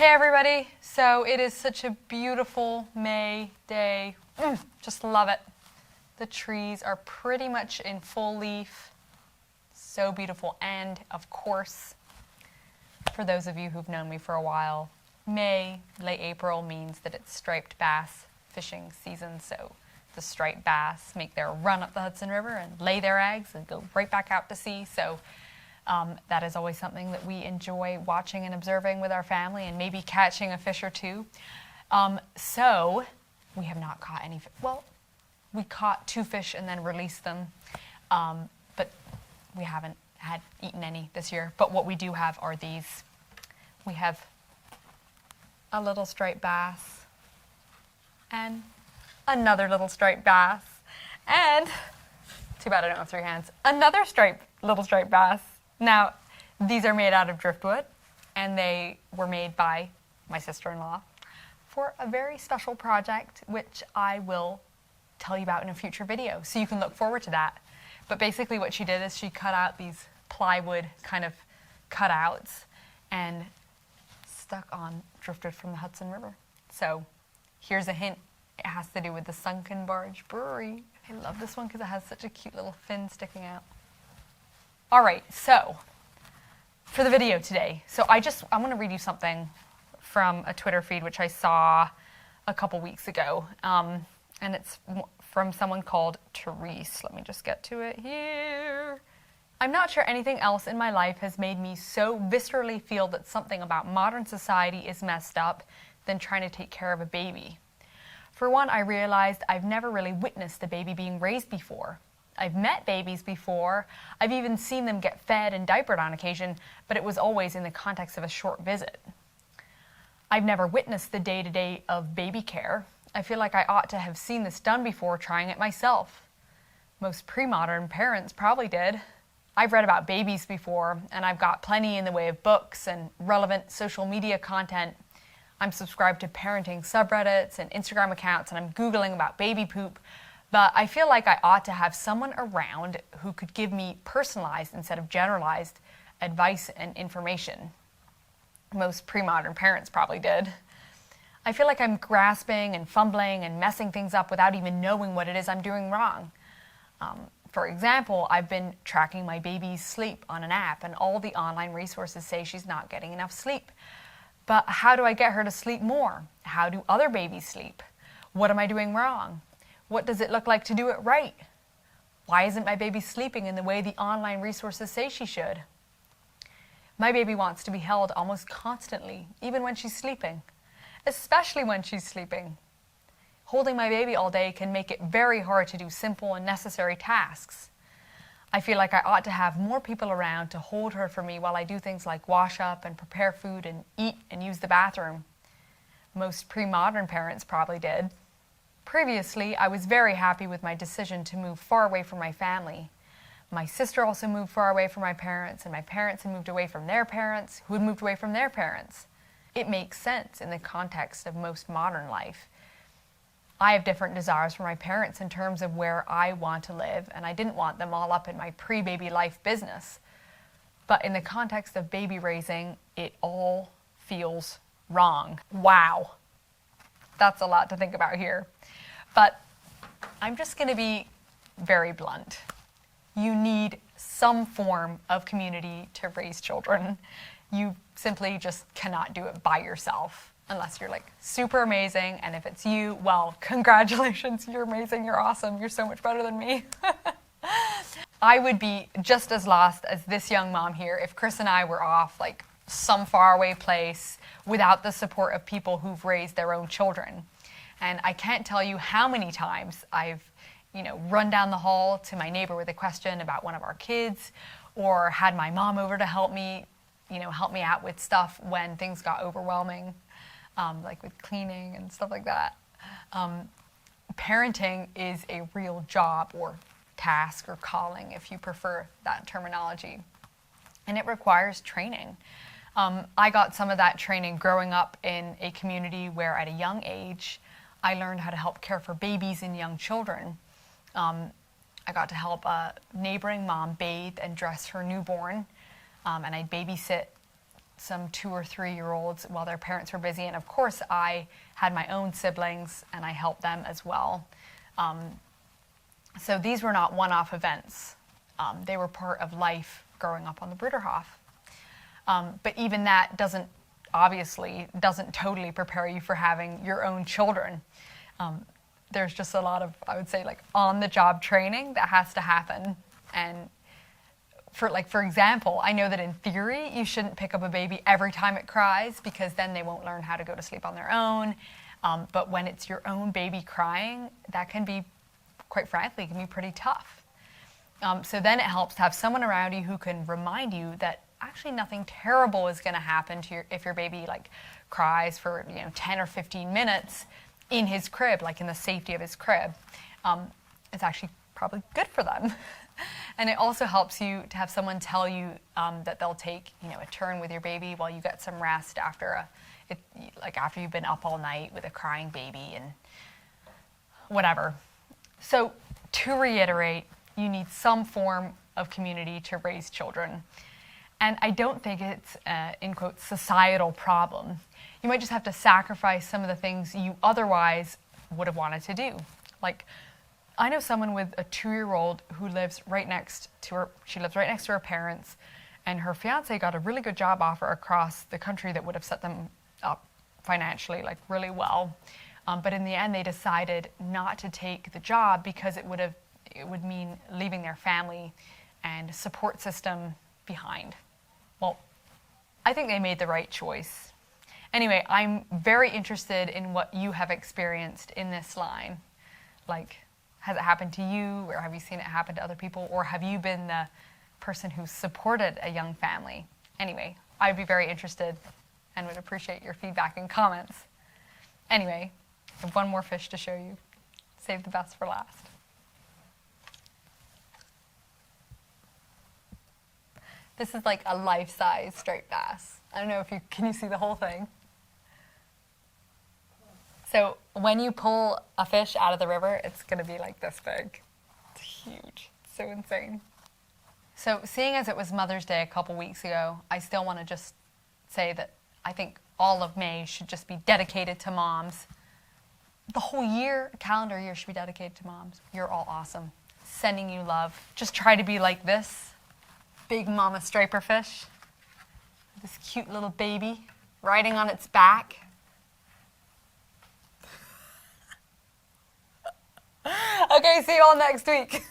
Hey everybody, so it is such a beautiful May day. Just love it. The trees are pretty much in full leaf. So beautiful. And of course, for those of you who've known me for a while, May, late April means that it's striped bass fishing season. So the striped bass make their run up the Hudson River and lay their eggs and go right back out to sea. So that is always something that we enjoy watching and observing with our family, and maybe catching a fish or two. So we have not caught any. Well, we caught 2 fish and then released them, but we haven't eaten any this year. But what we do have are these. We have a little striped bass and another little striped bass, and too bad I don't have 3 hands. Another little striped bass. Now, these are made out of driftwood, and they were made by my sister-in-law for a very special project, which I will tell you about in a future video, so you can look forward to that. But basically what she did is she cut out these plywood kind of cutouts and stuck on driftwood from the Hudson River. So here's a hint. It has to do with the Sunken Barge Brewery. I love this one because it has such a cute little fin sticking out. All right, so for the video today, I want to read you something from a Twitter feed which I saw a couple weeks ago, and it's from someone called Therese. Let me just get to it here. I'm not sure anything else in my life has made me so viscerally feel that something about modern society is messed up than trying to take care of a baby. For one, I realized I've never really witnessed a baby being raised before. I've met babies before. I've even seen them get fed and diapered on occasion, but it was always in the context of a short visit. I've never witnessed the day-to-day of baby care. I feel like I ought to have seen this done before trying it myself. Most pre-modern parents probably did. I've read about babies before, and I've got plenty in the way of books and relevant social media content. I'm subscribed to parenting subreddits and Instagram accounts, and I'm Googling about baby poop. But I feel like I ought to have someone around who could give me personalized instead of generalized advice and information. Most pre-modern parents probably did. I feel like I'm grasping and fumbling and messing things up without even knowing what it is I'm doing wrong. For example, I've been tracking my baby's sleep on an app, and all the online resources say she's not getting enough sleep. But how do I get her to sleep more? How do other babies sleep? What am I doing wrong? What does it look like to do it right? Why isn't my baby sleeping in the way the online resources say she should? My baby wants to be held almost constantly, even when she's sleeping, especially when she's sleeping. Holding my baby all day can make it very hard to do simple and necessary tasks. I feel like I ought to have more people around to hold her for me while I do things like wash up and prepare food and eat and use the bathroom. Most pre-modern parents probably did. Previously, I was very happy with my decision to move far away from my family. My sister also moved far away from my parents, and my parents had moved away from their parents, who had moved away from their parents. It makes sense in the context of most modern life. I have different desires for my parents in terms of where I want to live, and I didn't want them all up in my pre-baby life business. But in the context of baby raising, it all feels wrong. Wow. That's a lot to think about here. But I'm just going to be very blunt. You need some form of community to raise children. You simply just cannot do it by yourself unless you're like super amazing. And if it's you, well, congratulations, you're amazing, you're awesome, you're so much better than me. I would be just as lost as this young mom here if Chris and I were off like some faraway place without the support of people who've raised their own children. And I can't tell you how many times I've, run down the hall to my neighbor with a question about one of our kids, or had my mom over to help me out with stuff when things got overwhelming, like with cleaning and stuff like that. Parenting is a real job or task or calling, if you prefer that terminology. And it requires training. I got some of that training growing up in a community where at a young age, I learned how to help care for babies and young children. I got to help a neighboring mom bathe and dress her newborn, and I'd babysit some 2 or 3-year-olds while their parents were busy. And of course, I had my own siblings and I helped them as well. So these were not one-off events. They were part of life growing up on the Bruderhof. But even that doesn't totally prepare you for having your own children. There's just a lot of, I would say, like on-the-job training that has to happen. And for example, I know that in theory, you shouldn't pick up a baby every time it cries because then they won't learn how to go to sleep on their own. But when it's your own baby crying, that can be, quite frankly, can be pretty tough. So then it helps to have someone around you who can remind you that actually nothing terrible is going to happen to if your baby like cries for 10 or 15 minutes in his crib, like in the safety of his crib. It's actually probably good for them. And it also helps you to have someone tell you that they'll take a turn with your baby while you get some rest after you've been up all night with a crying baby and whatever. So to reiterate, you need some form of community to raise children. And I don't think it's in quotes, societal problem. You might just have to sacrifice some of the things you otherwise would have wanted to do. Like, I know someone with a 2-year-old who lives right next to her. She lives right next to her parents, and her fiance got a really good job offer across the country that would have set them up financially, like really well. But in the end, they decided not to take the job because it would mean leaving their family and support system behind. Well, I think they made the right choice. Anyway, I'm very interested in what you have experienced in this line. Like, has it happened to you, or have you seen it happen to other people, or have you been the person who supported a young family? Anyway, I'd be very interested and would appreciate your feedback and comments. Anyway, I have one more fish to show you. Save the best for last. This is like a life-size striped bass. I don't know if can you see the whole thing? So when you pull a fish out of the river, it's going to be like this big. It's huge. It's so insane. So seeing as it was Mother's Day a couple weeks ago, I still want to just say that I think all of May should just be dedicated to moms. The whole year, calendar year, should be dedicated to moms. You're all awesome. Sending you love. Just try to be like this big mama striper fish. This cute little baby riding on its back. Okay, see you all next week.